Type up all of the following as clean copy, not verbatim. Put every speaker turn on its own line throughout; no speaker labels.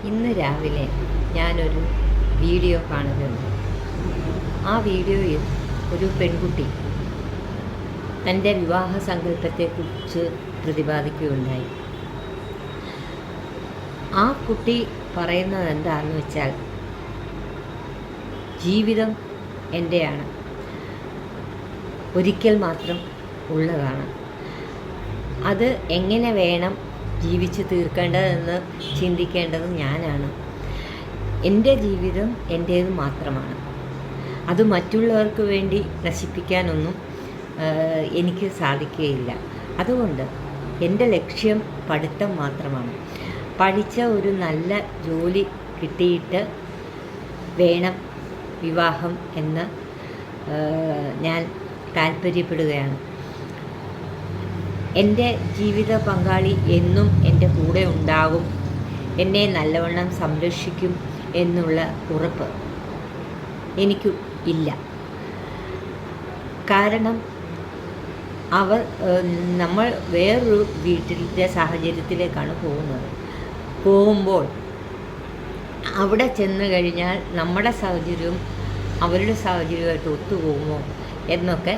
ഇന്ന് രാവിലെ ഞാനൊരു വീഡിയോ കാണുന്നുണ്ട്. ആ വീഡിയോയിൽ ഒരു പെൺകുട്ടി തൻ്റെ വിവാഹ സങ്കല്പത്തെക്കുറിച്ച് പ്രതിപാദിക്കുകയുണ്ടായി. ആ കുട്ടി പറയുന്നത് എന്താണെന്ന് വെച്ചാൽ, ജീവിതം എൻ്റെയാണ്, ഒരിക്കൽ മാത്രം ഉള്ളതാണ്. അത് എങ്ങനെ വേണം ജീവിച്ച് തീർക്കേണ്ടതെന്ന് ചിന്തിക്കേണ്ടത് ഞാനാണ്. എൻ്റെ ജീവിതം എൻ്റേത് മാത്രമാണ്. അത് മറ്റുള്ളവർക്ക് വേണ്ടി നശിപ്പിക്കാനൊന്നും എനിക്ക് സാധിക്കുകയില്ല. അതുകൊണ്ട് എൻ്റെ ലക്ഷ്യം പഠിത്തം മാത്രമാണ്. പഠിച്ച ഒരു നല്ല ജോലി കിട്ടിയിട്ട് വേണം വിവാഹം എന്ന് ഞാൻ താല്പര്യപ്പെടുകയാണ്. എൻ്റെ ജീവിത പങ്കാളി എന്നും എൻ്റെ കൂടെ ഉണ്ടാകും, എന്നെ നല്ലവണ്ണം സംരക്ഷിക്കും എന്നുള്ള ഉറപ്പ് എനിക്ക് ഇല്ല. കാരണം നമ്മൾ വേറൊരു വീട്ടിലെ സാഹചര്യത്തിലേക്കാണ് പോകുമ്പോൾ അവിടെ ചെന്ന് കഴിഞ്ഞാൽ നമ്മുടെ സാഹചര്യവും അവരുടെ സാഹചര്യവുമായിട്ട് ഒത്തുപോകുമോ എന്നൊക്കെ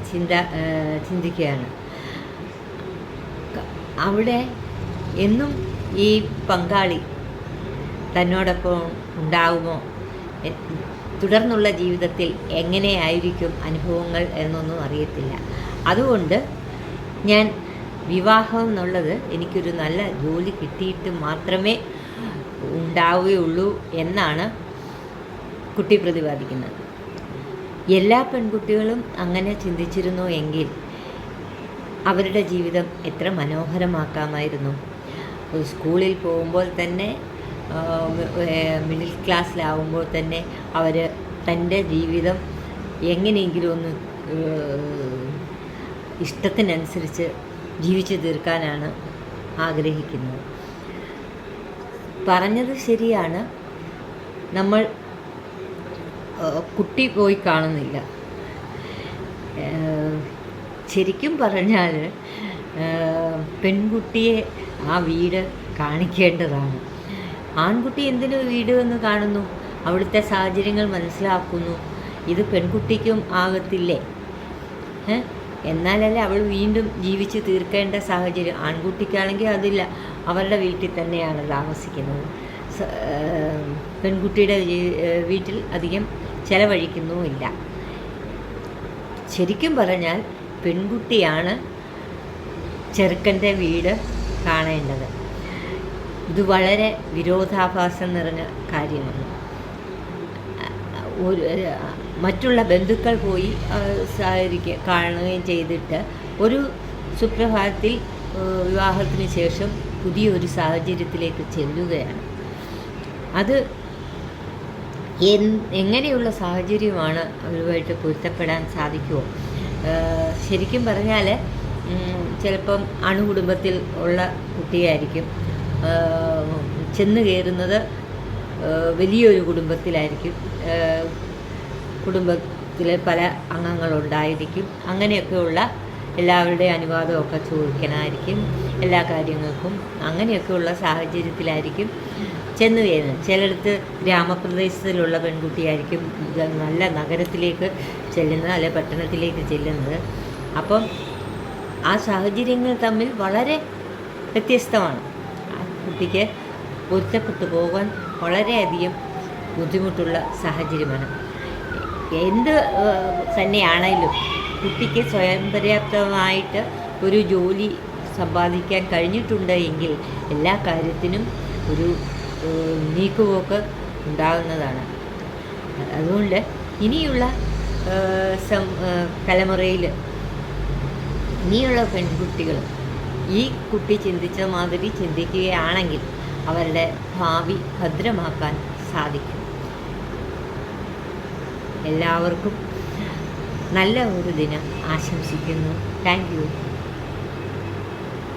ചിന്തിക്കുകയാണ്. അവിടെ എന്നും ഈ പങ്കാളി തന്നോടൊപ്പം ഉണ്ടാകുമോ, തുടർന്നുള്ള ജീവിതത്തിൽ എങ്ങനെയായിരിക്കും അനുഭവങ്ങൾ എന്നൊന്നും അറിയത്തില്ല. അതുകൊണ്ട് ഞാൻ വിവാഹം എന്നുള്ളത് എനിക്കൊരു നല്ല ജോലി കിട്ടിയിട്ട് മാത്രമേ ഉണ്ടാവുകയുള്ളൂ എന്നാണ് കുട്ടി പ്രതിപാദിക്കുന്നത്. എല്ലാ പെൺകുട്ടികളും അങ്ങനെ ചിന്തിച്ചിരുന്നു എങ്കിൽ അവരുടെ ജീവിതം എത്ര മനോഹരമാക്കാമായിരുന്നു. സ്കൂളിൽ പോകുമ്പോൾ തന്നെ, മിഡിൽ ക്ലാസ്സിലാവുമ്പോൾ തന്നെ അവർ തൻ്റെ ജീവിതം എങ്ങനെയെങ്കിലും ഒന്ന് ഇഷ്ടത്തിനനുസരിച്ച് ജീവിച്ചു തീർക്കാനാണ് ആഗ്രഹിക്കുന്നത്. പറഞ്ഞത് ശരിയാണ്. നമ്മൾ കുട്ടി പോയി കാണുന്നില്ല. ശരിക്കും പറഞ്ഞാൽ പെൺകുട്ടിയെ ആ വീട് കാണിക്കേണ്ടതാണ്. ആൺകുട്ടി എന്തിനു വീട് എന്ന് കാണുന്നു, അവിടുത്തെ സാഹചര്യങ്ങൾ മനസ്സിലാക്കുന്നു. ഇത് പെൺകുട്ടിക്കും ആകത്തില്ലേ? എന്നാലല്ലേ അവൾ വീണ്ടും ജീവിച്ച് തീർക്കേണ്ട സാഹചര്യം. ആൺകുട്ടിക്കാണെങ്കിൽ അതില്ല, അവരുടെ വീട്ടിൽ തന്നെയാണ് താമസിക്കുന്നത്. പെൺകുട്ടിയുടെ വീട്ടിൽ അധികം ചെലവഴിക്കുന്നുമില്ല. ശരിക്കും പറഞ്ഞാൽ പെൺകുട്ടിയാണ് ചെറുക്കൻ്റെ വീട് കാണേണ്ടത്. ഇത് വളരെ വിരോധാഭാസം നിറഞ്ഞ കാര്യമാണ്. മറ്റുള്ള ബന്ധുക്കൾ പോയി കാണുകയും ചെയ്തിട്ട് ഒരു സുപ്രഭാതത്തിൽ വിവാഹത്തിന് ശേഷം പുതിയൊരു സാഹചര്യത്തിലേക്ക് ചെല്ലുകയാണ്. അത് എങ്ങനെയുള്ള സാഹചര്യമാണ് അവരുമായിട്ട് പൊരുത്തപ്പെടാൻ സാധിക്കുമോ? ശരിക്കും പറഞ്ഞാൽ ചിലപ്പം അണുകുടുംബത്തിൽ ഉള്ള കുട്ടിയായിരിക്കും ചെന്ന് കയറുന്നത്, വലിയൊരു കുടുംബത്തിലായിരിക്കും, കുടുംബത്തിലെ പല അംഗങ്ങളുണ്ടായിരിക്കും. അങ്ങനെയൊക്കെയുള്ള എല്ലാവരുടെയും അനുവാദമൊക്കെ ചോദിക്കണമായിരിക്കും എല്ലാ കാര്യങ്ങൾക്കും. അങ്ങനെയൊക്കെയുള്ള സാഹചര്യത്തിലായിരിക്കും ചെന്ന് കയറുന്നത്. ചിലയിടത്ത് ഗ്രാമപ്രദേശത്തിലുള്ള പെൺകുട്ടിയായിരിക്കും നല്ല നഗരത്തിലേക്ക് ചെല്ലുന്നത്, അല്ലെ പട്ടണത്തിലേക്ക് ചെല്ലുന്നത്. അപ്പം ആ സാഹചര്യങ്ങൾ തമ്മിൽ വളരെ വ്യത്യസ്തമാണ്. ആ കുട്ടിക്ക് പൊരുത്തപ്പെട്ടു പോകാൻ വളരെയധികം ബുദ്ധിമുട്ടുള്ള സാഹചര്യമാണ്. എന്ത് തന്നെയാണെങ്കിലും കുട്ടിക്ക് സ്വയം പര്യാപ്തമായിട്ട് ഒരു ജോലി സമ്പാദിക്കാൻ കഴിഞ്ഞിട്ടുണ്ട് എങ്കിൽ എല്ലാ കാര്യത്തിനും ഒരു നീക്കുപോക്ക് ഉണ്ടാകുന്നതാണ്. അതുകൊണ്ട് ഇനിയുള്ള തലമുറയിൽ ഇനിയുള്ള പെൺകുട്ടികൾ ഈ കുട്ടി ചിന്തിച്ച മാതിരി ചിന്തിക്കുകയാണെങ്കിൽ അവരുടെ ഭാവി ഭദ്രമാക്കാൻ സാധിക്കും. എല്ലാവർക്കും നല്ല ഒരു ദിനം ആശംസിക്കുന്നു. Thank you.